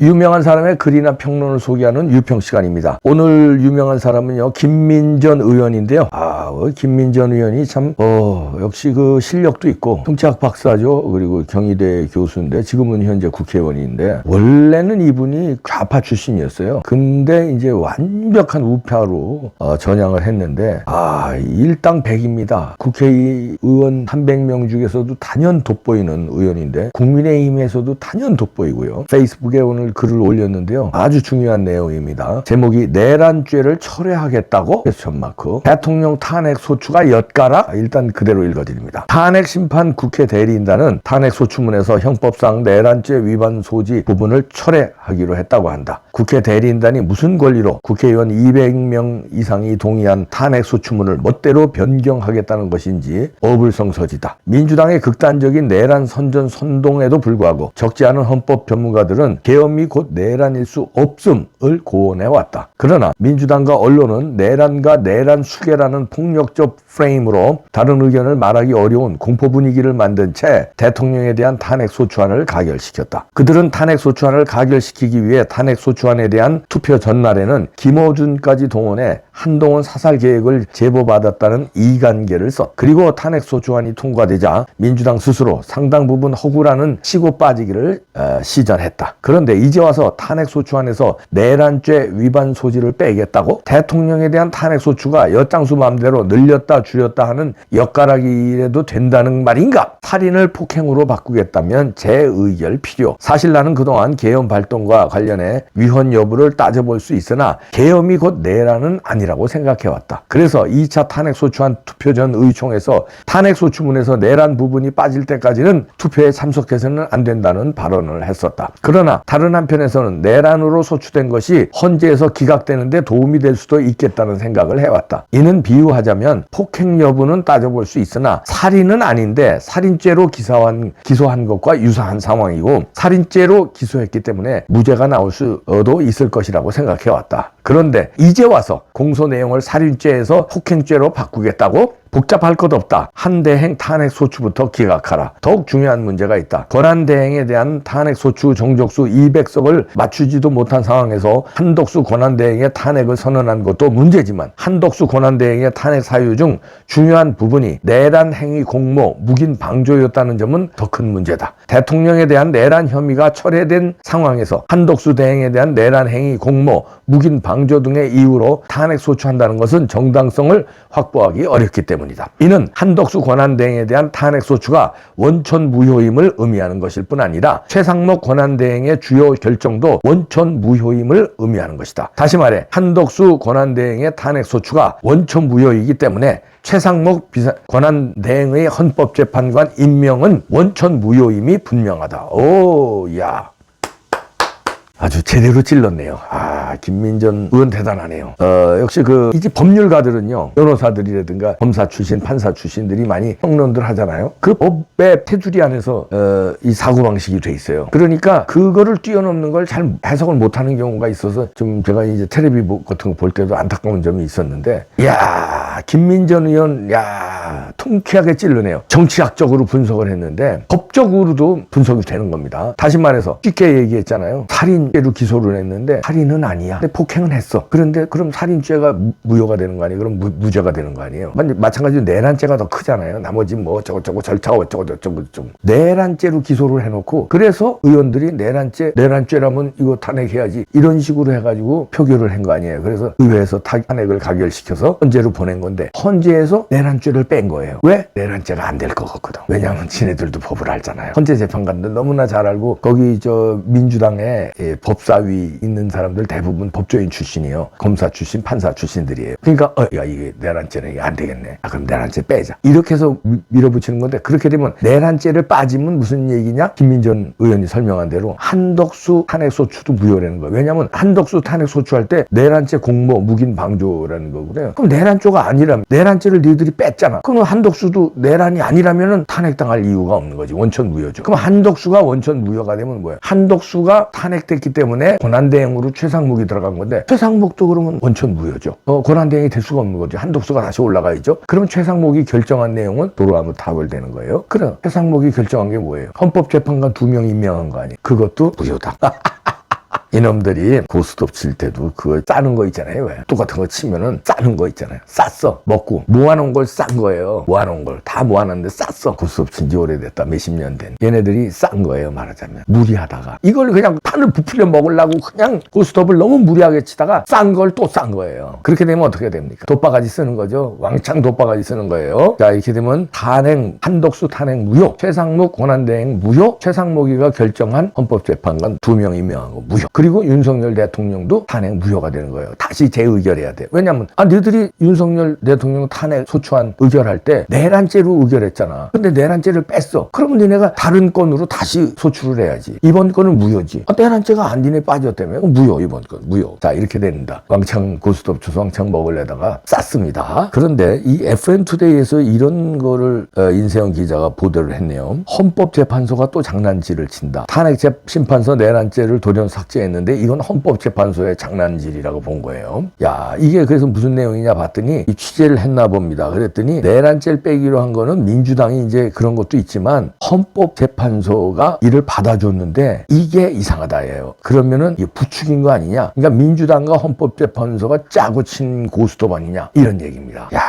유명한 사람의 글이나 평론을 소개하는 유평 시간입니다. 오늘 유명한 사람은요, 김민전 의원인데요. 김민전 의원이 참 역시 그 실력도 있고 통치학 박사죠. 그리고 경희대 교수인데 지금은 현재 국회의원인데 원래는 이분이 좌파 출신이었어요. 근데 이제 완벽한 우파로 전향을 했는데 일당 100입니다. 국회의원 300명 중에서도 단연 돋보이는 의원인데 국민의힘에서도 단연 돋보이고요. 페이스북에 오늘 글을 올렸는데요. 아주 중요한 내용입니다. 제목이 내란죄를 철회하겠다고? question. 대통령 탄핵 소추가 엿가락? 일단 그대로 읽어드립니다. 탄핵 심판 국회 대리인단은 탄핵 소추문에서 형법상 내란죄 위반 소지 부분을 철회하기로 했다고 한다. 국회 대리인단이 무슨 권리로 국회의원 200명 이상이 동의한 탄핵 소추문을 멋대로 변경하겠다는 것인지 어불성설이다. 민주당의 극단적인 내란 선전 선동에도 불구하고 적지 않은 헌법 전문가들은 계엄이 곧 내란일 수 없음을 고언해왔다. 그러나 민주당과 언론은 내란과 내란 수계라는 폭력적 프레임으로 다른 의견을 말하기 어려운 공포 분위기를 만든 채 대통령에 대한 탄핵 소추안을 가결시켰다. 그들은 탄핵 소추안을 가결시키기 위해 탄핵 소추안에 대한 투표 전날에는 김어준까지 동원해 한동훈 사살 계획을 제보받았다는 이간계를 썼다. 그리고 탄핵 소추안이 통과되자 민주당 스스로 상당 부분 허구라는 치고 빠지기를 시전했다. 그런데 이제 와서 탄핵 소추안에서 내란죄 위반 소지를 빼겠다고? 대통령에 대한 탄핵 소추가 엿장수 마음대로 늘렸다 줄였다 하는 엿가락이라도 된다는 말인가? 살인을 폭행으로 바꾸겠다면 재의결 필요. 사실 나는 그동안 계엄 발동과 관련해 위헌 여부를 따져볼 수 있으나 계엄이 곧 내란은 아니라고 생각해왔다. 그래서 2차 탄핵 소추안 투표 전 의총에서 탄핵 소추문에서 내란 부분이 빠질 때까지는 투표에 참석해서는 안 된다는 발언을 했었다. 그러나 다른 한편에서는 내란으로 소추된 것이 헌재에서 기각되는데 도움이 될 수도 있겠다는 생각을 해왔다. 이는 비유하자면 폭행 여부는 따져볼 수 있으나 살인은 아닌데 살인죄로 기소한 것과 유사한 상황이고 살인죄로 기소했기 때문에 무죄가 나올 수도 있을 것이라고 생각해왔다. 그런데 이제 와서 공소 내용을 살인죄에서 폭행죄로 바꾸겠다고? 복잡할 것 없다. 한대행 탄핵 소추부터 기각하라. 더욱 중요한 문제가 있다. 권한대행에 대한 탄핵 소추 정족수 200석을 맞추지도 못한 상황에서 한덕수 권한대행의 탄핵을 선언한 것도 문제지만 한덕수 권한대행의 탄핵 사유 중 중요한 부분이 내란 행위 공모, 묵인 방조였다는 점은 더 큰 문제다. 대통령에 대한 내란 혐의가 철회된 상황에서 한덕수 대행에 대한 내란 행위 공모, 묵인 방조 등의 이유로 탄핵 소추한다는 것은 정당성을 확보하기 어렵기 때문이다. 이는 한덕수 권한대행에 대한 탄핵 소추가 원천 무효임을 의미하는 것일 뿐 아니라 최상목 권한대행의 주요 결정도 원천 무효임을 의미하는 것이다. 다시 말해 한덕수 권한대행의 탄핵 소추가 원천 무효이기 때문에 최상목 권한대행의 헌법재판관 임명은 원천 무효임이 분명하다. 야. 아주 제대로 찔렀네요. 김민전 의원 대단하네요. 역시 이제 법률가들은요, 변호사들이라든가 검사 출신, 판사 출신들이 많이 평론들 하잖아요. 그 법의 테두리 안에서 이 사고방식이 돼 있어요. 그러니까 그거를 뛰어넘는 걸 잘 해석을 못하는 경우가 있어서 좀 제가 이제 텔레비 같은 거 볼 때도 안타까운 점이 있었는데, 김민전 의원, 통쾌하게 찔르네요. 정치학적으로 분석을 했는데 법적으로도 분석이 되는 겁니다. 다시 말해서 쉽게 얘기했잖아요. 살인죄로 기소를 했는데 살인은 아니야. 근데 폭행은 했어. 그런데 그럼 살인죄가 무효가 되는 거 아니에요? 그럼 무죄가 되는 거 아니에요? 마찬가지로 내란죄가 더 크잖아요. 나머지 뭐 저거 절차 어쩌고 내란죄로 기소를 해놓고 그래서 의원들이 내란죄라면 이거 탄핵해야지 이런 식으로 해가지고 표결을 한 거 아니에요. 그래서 의회에서 탄핵을 가결시켜서 헌재로 보낸 건데 헌재에서 내란죄를 뺀 거예요. 왜? 내란죄가 안 될 것 같거든. 왜냐하면 지네들도 법을 알잖아요. 헌재 재판관들 너무나 잘 알고 거기 민주당에 법사위 있는 사람들 대부분 법조인 출신이에요. 검사 출신, 판사 출신들이에요. 그러니까 이게 내란죄는 이게 안 되겠네. 그럼 내란죄 빼자. 이렇게 해서 밀어붙이는 건데 그렇게 되면 내란죄를 빠지면 무슨 얘기냐? 김민전 의원이 설명한 대로 한덕수 탄핵 소추도 무효라는 거예요. 왜냐하면 한덕수 탄핵 소추할 때 내란죄 공모, 묵인 방조라는 거거든요. 그럼 내란죄가 아니라면 내란죄를 니들이 뺐잖아. 그럼 한덕수도 내란이 아니라면은 탄핵당할 이유가 없는 거지. 원천 무효죠. 그럼 한덕수가 원천 무효가 되면 뭐예요? 한덕수가 탄핵됐기 때문에 권한대행으로 최상목이 들어간 건데 최상목도 그러면 원천 무효죠. 권한대행이 될 수가 없는 거죠. 한덕수가 다시 올라가야죠. 그러면 최상목이 결정한 내용은 도로아무 타결되는 거예요. 그럼 최상목이 결정한 게 뭐예요? 헌법재판관 2명 임명한 거 아니에요? 그것도 무효다. 이놈들이 고스톱 칠 때도 그거 싸는 거 있잖아요. 왜? 똑같은 거 치면은 싸는 거 있잖아요. 쌌어. 먹고 모아놓은 걸 싼 거예요. 모아놓은 걸 다 모아놨는데 쌌어. 고스톱 친 지 오래됐다. 몇십 년 된. 얘네들이 싼 거예요. 말하자면. 무리하다가. 이걸 그냥 판을 부풀려 먹으려고 그냥 고스톱을 너무 무리하게 치다가 싼 걸 또 싼 거예요. 그렇게 되면 어떻게 됩니까? 돋바가지 쓰는 거죠. 왕창 돋바가지 쓰는 거예요. 자, 이렇게 되면 탄핵, 한덕수 탄핵 무효, 최상목 권한대행 무효, 최상목이가 결정한 헌법재판관 2명 임명하고 무효. 그리고 윤석열 대통령도 탄핵 무효가 되는 거예요. 다시 재의결해야 돼. 왜냐면 너희들이 윤석열 대통령 탄핵 소추안 의결할 때 내란죄로 의결했잖아. 근데 내란죄를 뺐어. 그러면 니네가 다른 건으로 다시 소추를 해야지. 이번 건은 무효지. 내란죄가 안 니네 빠졌다며. 무효. 이번 건 무효. 자, 이렇게 됩니다. 왕창 고스톱 주황창 먹으려다가 쌌습니다. 그런데 이 FM투데이에서 이런 거를 인세영 기자가 보도를 했네요. 헌법재판소가 또 장난질을 친다. 탄핵 심판서 내란죄를 돌연 삭제했는데 이건 헌법재판소의 장난질이라고 본 거예요. 야, 이게 그래서 무슨 내용이냐 봤더니 이 취재를 했나 봅니다. 그랬더니 내란죄를 빼기로 한 거는 민주당이 이제 그런 것도 있지만 헌법재판소가 이를 받아줬는데 이게 이상하다예요. 그러면은 이게 부추긴 거 아니냐? 그러니까 민주당과 헌법재판소가 짜고 친 고스톱 아니냐? 이런 얘기입니다. 야.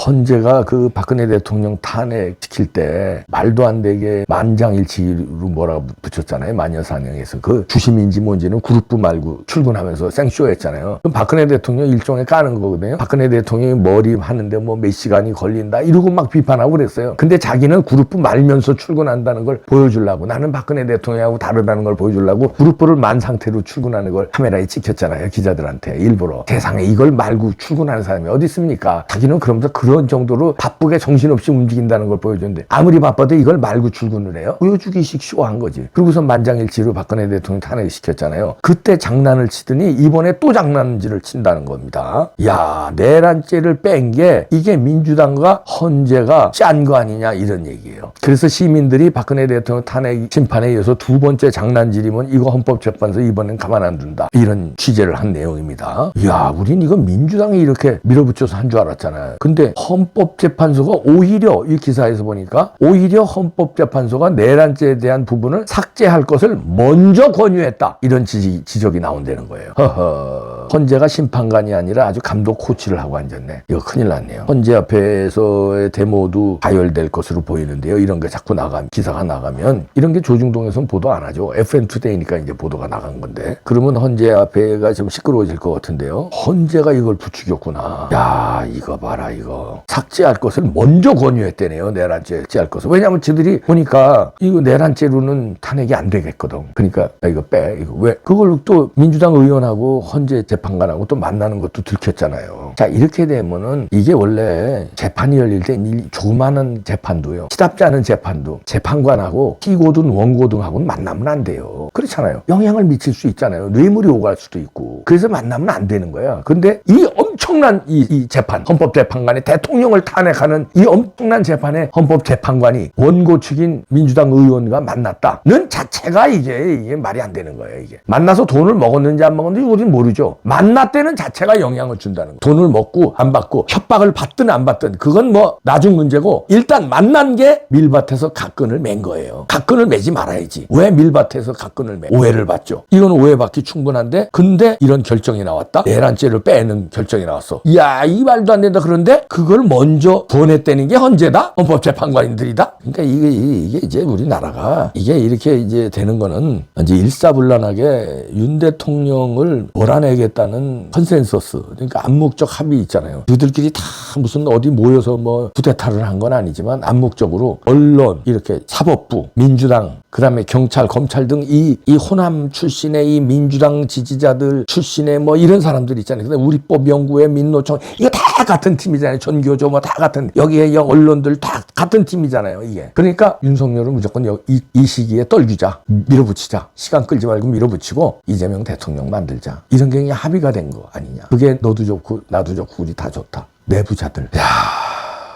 헌재가 그 박근혜 대통령 탄핵 시킬 때 말도 안 되게 만장일치로 뭐라고 붙였잖아요. 마녀사냥에서 그 주심인지 뭔지는 그룹부 말고 출근하면서 생쇼했잖아요. 그럼 박근혜 대통령 일종의 까는 거거든요. 박근혜 대통령이 머리 하는데 뭐 몇 시간이 걸린다 이러고 막 비판하고 그랬어요. 근데 자기는 그룹부 말면서 출근한다는 걸 보여주려고 나는 박근혜 대통령하고 다르다는 걸 보여주려고 그룹부를 만 상태로 출근하는 걸 카메라에 찍혔잖아요. 기자들한테 일부러. 세상에 이걸 말고 출근하는 사람이 어디 있습니까? 자기는 그러면서 그런 정도로 바쁘게 정신없이 움직인다는 걸 보여줬는데 아무리 바빠도 이걸 말고 출근을 해요? 보여주기식 쇼한 거지. 그리고서 만장일치로 박근혜 대통령 탄핵시켰잖아요. 그때 장난을 치더니 이번에 또 장난질을 친다는 겁니다. 야, 내란죄를 뺀 게 이게 민주당과 헌재가 짠 거 아니냐 이런 얘기예요. 그래서 시민들이 박근혜 대통령 탄핵 심판에 이어서 두 번째 장난질이면 이거 헌법재판소 이번엔 가만 안 둔다. 이런 취재를 한 내용입니다. 야, 우린 이거 민주당이 이렇게 밀어붙여서 한 줄 알았잖아요. 근데 헌법재판소가 오히려 이 기사에서 보니까 오히려 헌법재판소가 내란죄에 대한 부분을 삭제할 것을 먼저 권유했다. 이런 지적이 나온다는 거예요. 허허. 헌재가 심판관이 아니라 아주 감독 코치를 하고 앉았네. 이거 큰일 났네요. 헌재 앞에서의 데모도 가열될 것으로 보이는데요. 이런 게 자꾸 기사가 나가면 이런 게 조중동에서는 보도 안 하죠. FM투데이니까 이제 보도가 나간 건데. 그러면 헌재 앞에가 좀 시끄러워질 것 같은데요. 헌재가 이걸 부추겼구나. 야, 이거 봐라 이거. 삭제할 것을 먼저 권유했대네요. 내란죄 삭제할 것을. 왜냐하면 저들이 보니까 이거 내란죄로는 탄핵이 안 되겠거든. 그러니까 이거 빼. 이거 왜? 그걸 또 민주당 의원하고 헌재 재판관하고 또 만나는 것도 들켰잖아요. 자, 이렇게 되면은 이게 원래 재판이 열릴 때 이 조그마한 재판도요. 시답지 않은 재판도 재판관하고 피고든 원고등하고는 만나면 안 돼요. 그렇잖아요. 영향을 미칠 수 있잖아요. 뇌물이 오갈 수도 있고. 그래서 만나면 안 되는 거야. 근데 이 엄청난 이 재판, 헌법재판관이 대통령을 탄핵하는 이 엄청난 재판에 헌법재판관이 원고 측인 민주당 의원과 만났다는 자체가 이게 말이 안 되는 거예요. 이게 만나서 돈을 먹었는지 안 먹었는지 우리는 모르죠. 만났다는 자체가 영향을 준다는 거. 돈을 먹고 안 받고 협박을 받든 안 받든 그건 뭐 나중 문제고 일단 만난 게 밀밭에서 각근을 맨 거예요. 각근을 매지 말아야지. 왜 밀밭에서 각근을 매? 오해를 받죠. 이건 오해받기 충분한데 근데 이런 결정이 나왔다. 내란죄를 빼는 결정이 나왔어. 이야, 이 말도 안 된다. 그런데 그걸 먼저 권했다는 게 헌재다? 헌법재판관들이다? 그러니까 이게 이제 우리나라가 이게 이렇게 이제 되는 거는 이제 일사불란하게 윤 대통령을 몰아내겠다는 컨센서스, 그러니까 암묵적 합의 있잖아요. 그들끼리 다 무슨 어디 모여서 뭐 쿠데타를 한 건 아니지만 암묵적으로 언론, 이렇게 사법부, 민주당, 그 다음에 경찰, 검찰 등 이 호남 출신의 이 민주당 지지자들 출신의 뭐 이런 사람들 있잖아요. 근데 우리법연구회, 민노총, 이거 다 같은 팀이잖아요. 전교조 뭐 다 같은, 여기에 언론들 다 같은 팀이잖아요. 이게. 그러니까 윤석열을 무조건 이 시기에 떨귀자. 밀어붙이자. 시간 끌지 말고 밀어붙이고 이재명 대통령 만들자. 이런 게 그냥 합의가 된 거 아니냐. 그게 너도 좋고 나도 좋고 우리 다 좋다. 내부자들. 야.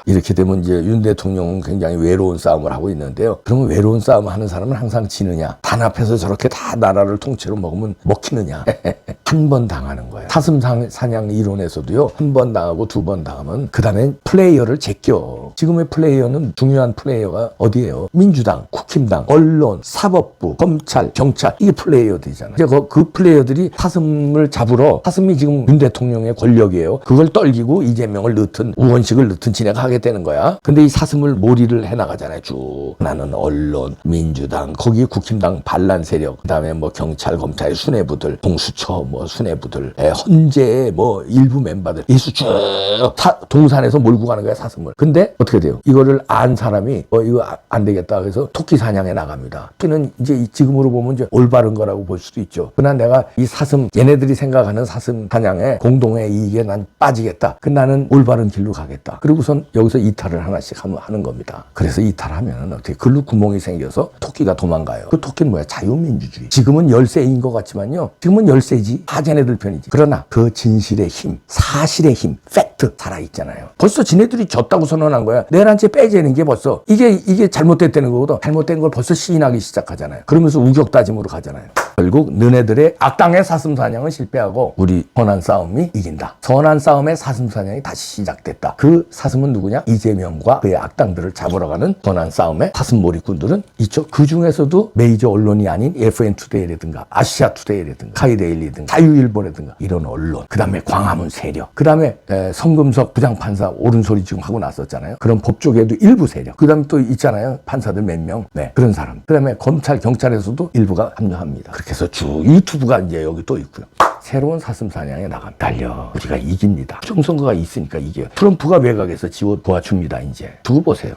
이렇게 되면 이제 윤 대통령은 굉장히 외로운 싸움을 하고 있는데요. 그러면 외로운 싸움 하는 사람은 항상 지느냐? 단합해서 저렇게 다 나라를 통째로 먹히느냐? 한 번 당하는 거예요. 사슴 사냥 이론에서도요. 한 번 당하고 두 번 당하면 그 다음엔 플레이어를 제껴. 지금의 플레이어는 중요한 플레이어가 어디예요? 민주당, 국힘당, 언론, 사법부, 검찰, 경찰 이게 플레이어들이잖아요. 이제 그 플레이어들이 사슴을 잡으러 사슴이 지금 윤 대통령의 권력이에요. 그걸 떨기고 이재명을 넣든 우원식을 넣든 진행하게 되는 거야. 근데 이 사슴을 몰이를 해나가잖아요. 쭉 나는 언론, 민주당, 거기 국힘당 반란 세력, 그다음에 뭐 경찰, 검찰의 수뇌부들, 공수처 뭐 수뇌부들, 헌재의 뭐 일부 멤버들 이수 쭉 동산에서 몰고 가는 거야 사슴을. 근데 어떻게 돼요? 이거를 안 사람이 이거 안 되겠다 그래서 토끼 사냥에 나갑니다. 토끼는 이제 지금으로 보면 이제 올바른 거라고 볼 수도 있죠. 그러나 내가 이 사슴 얘네들이 생각하는 사슴 사냥에 공동의 이익에 난 빠지겠다. 그 나는 올바른 길로 가겠다. 그리고선 여기서 이탈을 하나씩 하는 겁니다. 그래서 이탈하면 어떻게 글로 구멍이 생겨서 토끼가 도망가요. 그 토끼는 뭐야? 자유민주주의. 지금은 열세인 것 같지만요. 지금은 열세지. 다 쟤네들 편이지. 그러나 그 진실의 힘, 사실의 힘, 팩트 살아있잖아요. 벌써 지네들이 졌다고 선언한 거야. 내란죄 빼재는 게 벌써 이게 잘못됐다는 거거든. 잘못된 걸 벌써 시인하기 시작하잖아요. 그러면서 우격다짐으로 가잖아요. 결국 너네들의 악당의 사슴 사냥은 실패하고 우리 선한 싸움이 이긴다. 선한 싸움의 사슴 사냥이 다시 시작됐다. 그 사슴은 누구냐? 이재명과 그의 악당들을 잡으러 가는 선한 싸움의 사슴몰이꾼들은 있죠. 그 중에서도 메이저 언론이 아닌 FN투데이라든가 아시아투데이라든가 카이데일리든가 자유일보라든가 이런 언론, 그 다음에 광화문 세력, 그 다음에 성금석 부장판사 옳은소리 지금 하고 났었잖아요. 그런 법조계도 일부 세력, 그 다음에 또 있잖아요. 판사들 몇 명, 네, 그런 사람, 그 다음에 검찰, 경찰에서도 일부가 합류합니다. 그렇게 해서 쭉 유튜브가 이제 여기 또 있고요. 새로운 사슴 사냥에 나가면 달려. 우리가 이깁니다. 부정선거가 있으니까 이겨요. 트럼프가 외곽에서 지워 도와줍니다. 이제 두고 보세요.